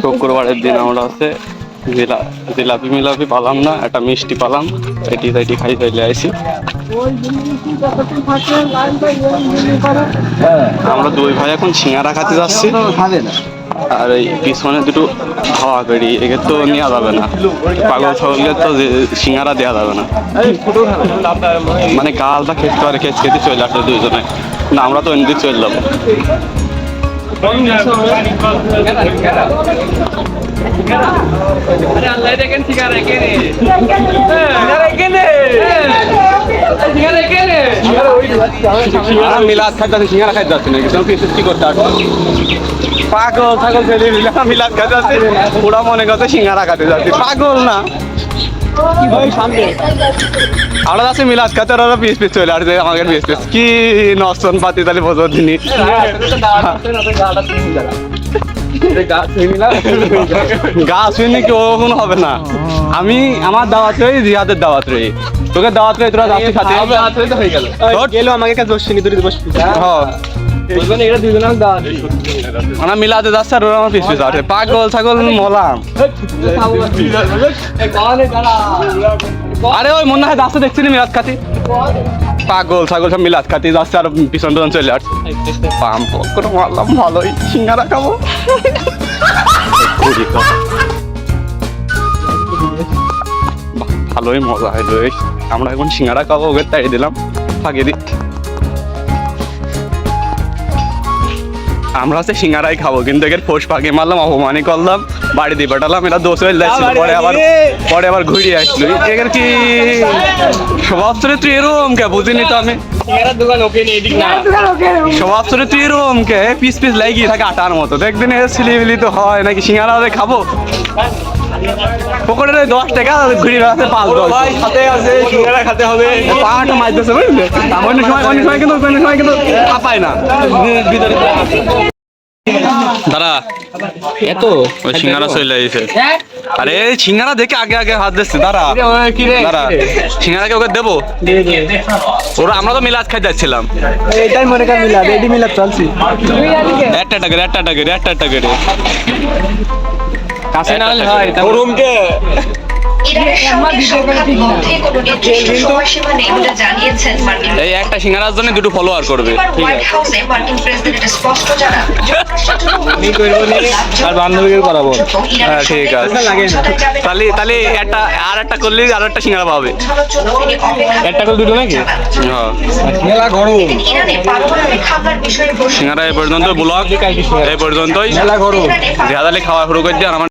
শুক্রবারের দিন আমরা হচ্ছে জিলাপি মিলাপি পালাম না, একটা মিষ্টি পালাম, এটি সাইটি খাই চলে আইসি। আমরা দুই ভাই এখন সিঙ্গারা খাতে যাচ্ছি, আর এই পিছনে দুটো খাওয়া করি, একে তো নেওয়া যাবে না, পাগল ছাগলকে তো সিঙ্গারা দেওয়া যাবে না, মানে গালটা খেতে পারে, খেতে চলে আসলে দুইজনে না, আমরা তো এমনি চলে যাবো। মিলাদ খাইতে সিঙ্গারা খাইতে যাচ্ছে নাকি কি করতে আসছে? পাগল ছাগল ছেলে মিলাদ খাইতে যাচ্ছে, ওরা মনে করছে সিঙ্গারা খাইতে যাচ্ছে, পাগল না আমরা যাচ্ছি মিলাদ খাতে, ওরা পিস পিস চলে আসছে আমাকে পিস পিস, কি নষ্টন পাতি তাহলে বোঝো দিনই। গাছ শুনে কি ওরকম হবে না, আমি আমার দাওয়াত রই, জিহাদের দাওয়াত রই, তোকে দাওয়াত রই, তোরা যাচ্ছিস সাথে হয়ে গেল আমাকে আমরা মিলাতে যাচ্ছে, আর ওরা আমার পিস পিস আছে, পাগল ছাগল মলাম। আরে ওই মনে হয় যাচ্ছে, দেখছি মিলাদ খাতি, পাগল ছাগল সব মিলাদ খাতি যাচ্ছে, আর পিছন পিছন চলে আসছে, পাম করে মারলাম, ভালোই সিঙ্গারা খাবো। ভালোই মজা হইলো, আমরা এখন সিঙ্গারা খাবো, ওকে তাই দিলাম ফাঁকিয়ে দিই। আমরা হচ্ছে সিঙ্গারাই খাবো, কিন্তু এর ফোস ফাঁকি মারলাম, অপমানই করলাম, বাড়ি দিয়ে পাঠালাম, এটা দোষ হয়ে যাচ্ছিল, পরে আবার ঘুরিয়ে আসলো। এর কি স্বভাব চরিত্র এরকম কে বুঝিনি তো আমি, স্বভাব চরিত্র এরকম কে, পিস পিস লাগিয়ে থাকে আটার মতো, দেখবেন ছিলিমিলি তো হয় নাকি, সিঙ্গারা খাবো পকেটে 10 টাকা ঘুরে বেড়াচ্ছে, 5-10 খাতে হবে, পাটা মারতেছে বুঝলে, অন্য সময় কিন্তু পাপায় না ভিতরে। দাঁড়া এত ওই সিঙ্গারা চলে আইছে, আরে সিঙ্গারা দেখে আগে আগে হাত দিচ্ছে, দাঁড়া সিঙ্গারাকে ওকে দেবো, ওরা আমরা তো মিলাদ খাই যাচ্ছিলাম, এটাই মনে কর মিলাদ, এডি মিলাদ চলছি, একটা টাকা কাছে না হলে হয় রুমকে এই একটা সিঙ্গারার জন্য দুটো ফলোয়ার করবে, আর বান্ধবীকে করাবো, হ্যাঁ ঠিক আছে, তাহলে একটা আর একটা করলে আর একটা সিঙ্গারা পাবে, একটা করে দুটো নাকি, হ্যাঁ মেলা গরম, সিঙ্গারা এই পর্যন্ত ব্লগ এই পর্যন্তই, মেলা গরম, জিহাদ আলী খাওয়া শুরু করে দিয়ে, আর আমার